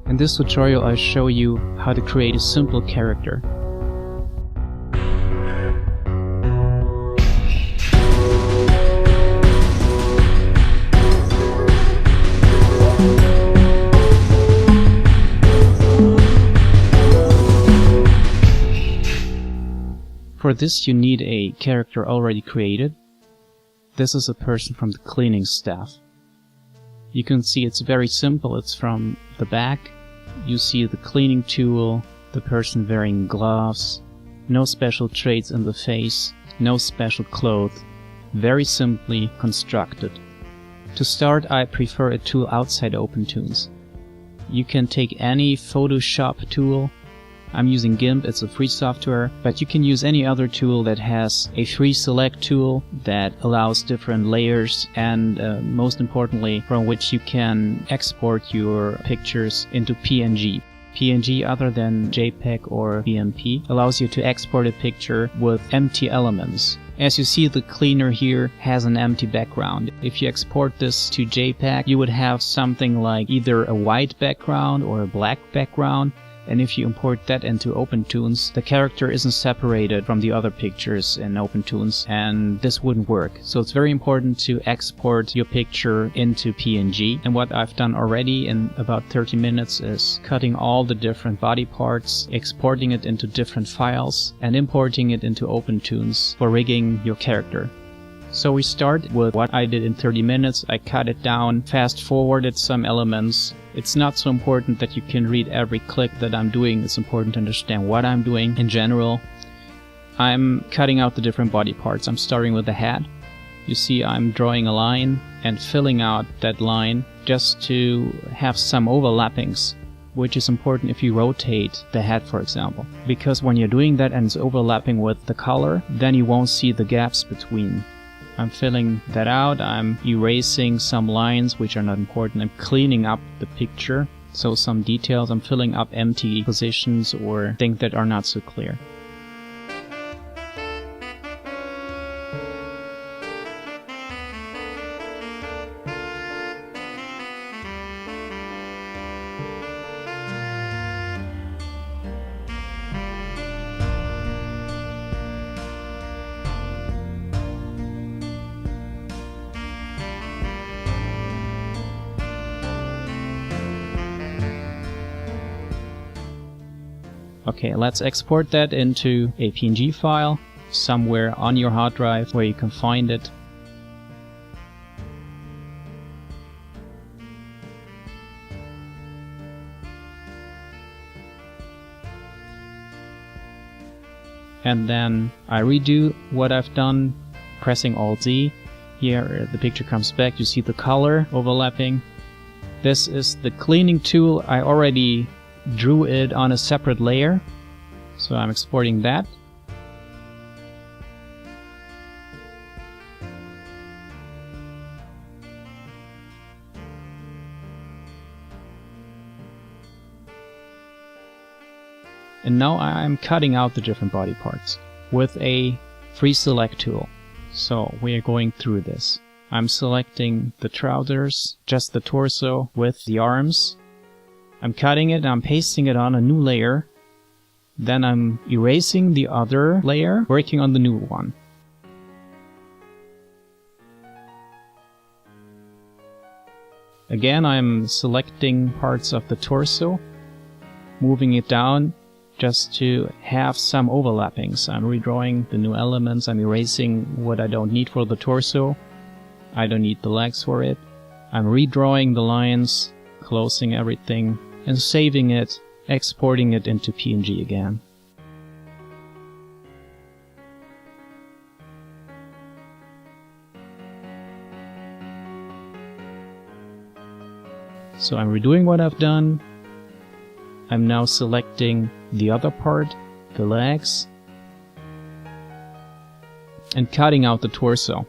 In this tutorial I'll show you how to create a simple character. For this you need a character already created. This is a person from the cleaning staff. You can see it's very simple. It's from the back. You see the cleaning tool, the person wearing gloves, no special traits in the face, no special clothes. Very simply constructed. To start, I prefer a tool outside OpenToonz. You can take any Photoshop tool. I'm using GIMP, it's a free software, but you can use any other tool that has a free select tool that allows different layers and most importantly from which you can export your pictures into PNG. PNG, other than JPEG or BMP, allows you to export a picture with empty elements. As you see, the cleaner here has an empty background. If you export this to JPEG, you would have something like either a white background or a black background. And if you import that into OpenToonz, the character isn't separated from the other pictures in OpenToonz, and this wouldn't work. So it's very important to export your picture into PNG. And what I've done already in about 30 minutes is cutting all the different body parts, exporting it into different files, and importing it into OpenToonz for rigging your character. So we start with what I did in 30 minutes. I cut it down, fast forwarded some elements. It's not so important that you can read every click that I'm doing. It's important to understand what I'm doing in general. I'm cutting out the different body parts. I'm starting with the head. You see I'm drawing a line and filling out that line just to have some overlappings, which is important if you rotate the head, for example. Because when you're doing that and it's overlapping with the color, then you won't see the gaps between. I'm filling that out, I'm erasing some lines which are not important, I'm cleaning up the picture, so some details, I'm filling up empty positions or things that are not so clear. Okay, let's export that into a PNG file somewhere on your hard drive where you can find it. And then I redo what I've done, pressing Alt-Z. Here the picture comes back, you see the color overlapping. This is the cleaning tool. I already drew it on a separate layer, so I'm exporting that. And now I'm cutting out the different body parts with a free select tool. So we are going through this. I'm selecting the trousers, just the torso with the arms. I'm cutting it, I'm pasting it on a new layer. Then I'm erasing the other layer, working on the new one. Again, I'm selecting parts of the torso, moving it down just to have some overlappings. I'm redrawing the new elements, I'm erasing what I don't need for the torso. I don't need the legs for it. I'm redrawing the lines, closing everything, and saving it, exporting it into PNG again. So I'm redoing what I've done. I'm now selecting the other part, the legs, and cutting out the torso.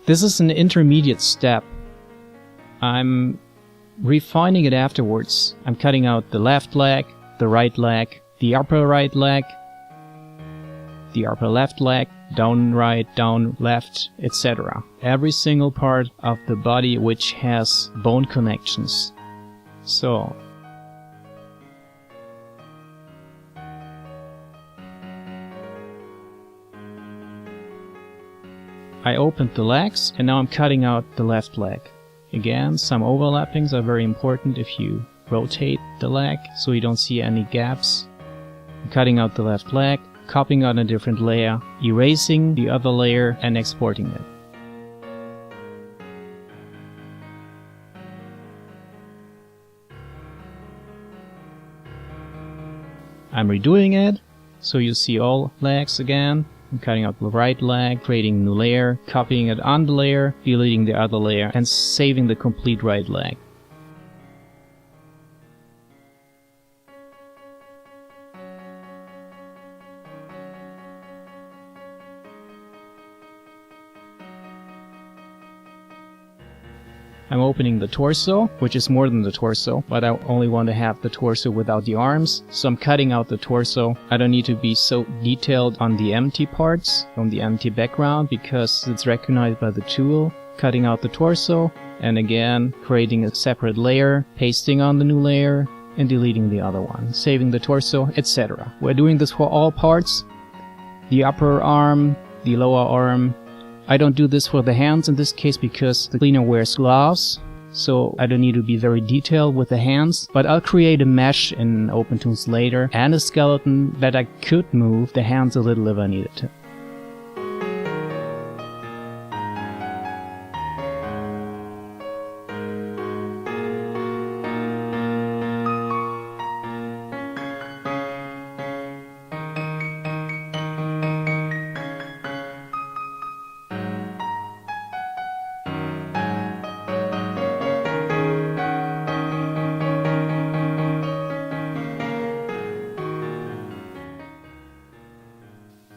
This is an intermediate step. I'm refining it afterwards. I'm cutting out the left leg, the right leg, the upper right leg, the upper left leg, down right, down left, etc. Every single part of the body which has bone connections. So I opened the legs, and now I'm cutting out the left leg. Again, some overlappings are very important if you rotate the leg, so you don't see any gaps. I'm cutting out the left leg, copying out a different layer, erasing the other layer, and exporting it. I'm redoing it, so you see all legs again. I'm cutting out the right leg, creating a new layer, copying it on the layer, deleting the other layer, and saving the complete right leg. I'm opening the torso, which is more than the torso, but I only want to have the torso without the arms, so I'm cutting out the torso. I don't need to be so detailed on the empty parts, on the empty background, because it's recognized by the tool. Cutting out the torso, and again, creating a separate layer, pasting on the new layer, and deleting the other one, saving the torso, etc. We're doing this for all parts. The upper arm, the lower arm. I don't do this for the hands in this case because the cleaner wears gloves, so I don't need to be very detailed with the hands, but I'll create a mesh in OpenToonz later and a skeleton that I could move the hands a little if I needed to.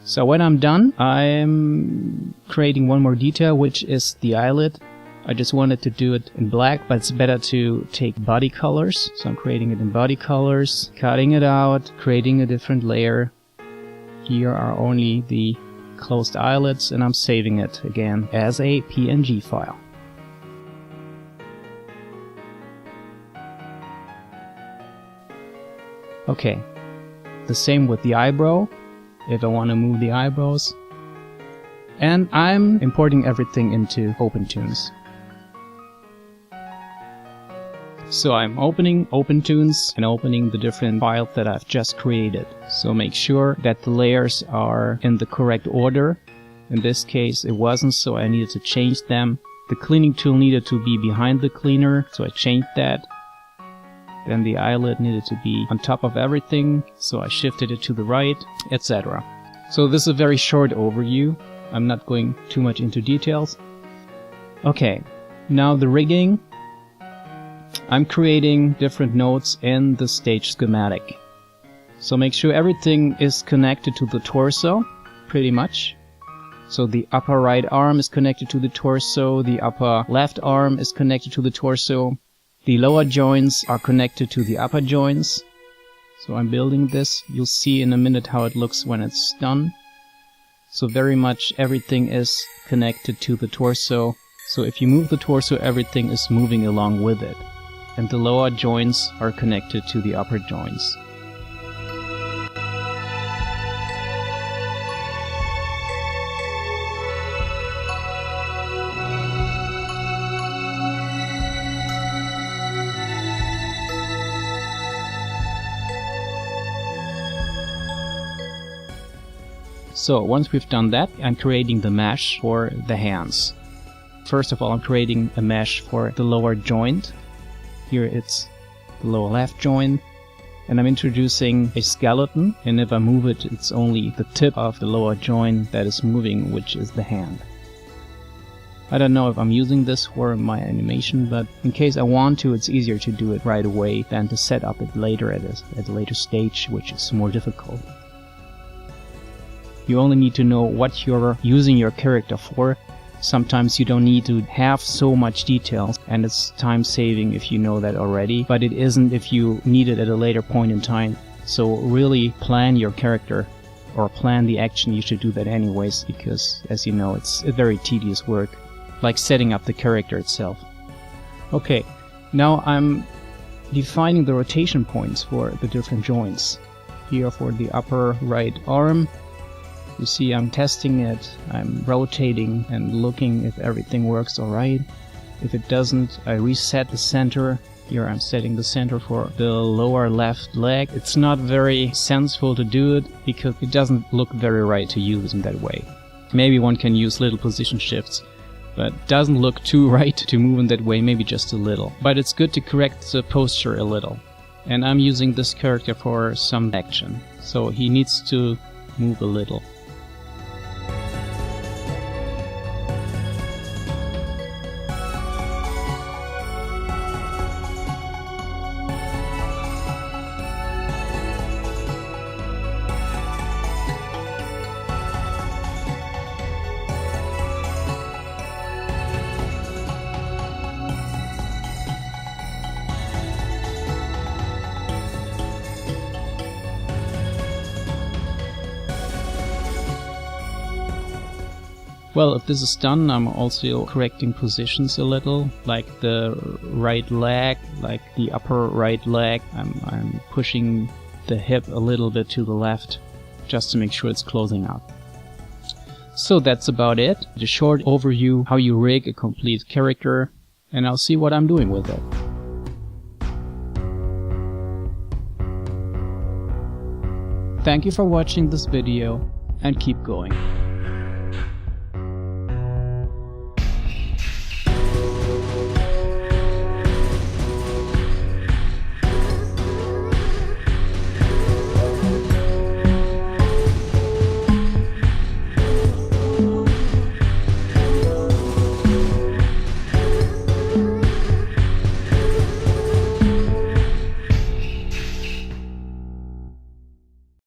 So when I'm done, I'm creating one more detail, which is the eyelid. I just wanted to do it in black, but it's better to take body colors. So I'm creating it in body colors, cutting it out, creating a different layer. Here are only the closed eyelids, and I'm saving it again as a PNG file. Okay, the same with the eyebrow. If I want to move the eyebrows. And I'm importing everything into OpenToonz. So I'm opening OpenToonz and opening the different files that I've just created. So make sure that the layers are in the correct order. In this case it wasn't, so I needed to change them. The cleaning tool needed to be behind the cleaner, so I changed that. Then the eyelid needed to be on top of everything, so I shifted it to the right, etc. So this is a very short overview. I'm not going too much into details. Okay, now the rigging. I'm creating different nodes in the stage schematic. So make sure everything is connected to the torso, pretty much. So the upper right arm is connected to the torso, the upper left arm is connected to the torso. The lower joints are connected to the upper joints. So I'm building this. You'll see in a minute how it looks when it's done. So very much everything is connected to the torso. So if you move the torso, everything is moving along with it. And the lower joints are connected to the upper joints. So once we've done that, I'm creating the mesh for the hands. First of all, I'm creating a mesh for the lower joint. Here it's the lower left joint. And I'm introducing a skeleton, and if I move it, it's only the tip of the lower joint that is moving, which is the hand. I don't know if I'm using this for my animation, but in case I want to, it's easier to do it right away than to set up it later at a later stage, which is more difficult. You only need to know what you're using your character for. Sometimes you don't need to have so much detail, and it's time saving if you know that already, but it isn't if you need it at a later point in time. So really plan your character, or plan the action. You should do that anyways, because as you know, it's a very tedious work, like setting up the character itself. Okay, now I'm defining the rotation points for the different joints. Here for the upper right arm, You see, I'm testing it, I'm rotating and looking if everything works alright. If it doesn't, I reset the center. Here I'm setting the center for the lower left leg. It's not very sensible to do it because it doesn't look very right to use in that way. Maybe one can use little position shifts, but doesn't look too right to move in that way, maybe just a little. But it's good to correct the posture a little. And I'm using this character for some action, so he needs to move a little. Well, if this is done, I'm also correcting positions a little, like the right leg, like the upper right leg. I'm pushing the hip a little bit to the left, just to make sure it's closing out. So that's about it. A short overview how you rig a complete character, and I'll see what I'm doing with it. Thank you for watching this video, and keep going.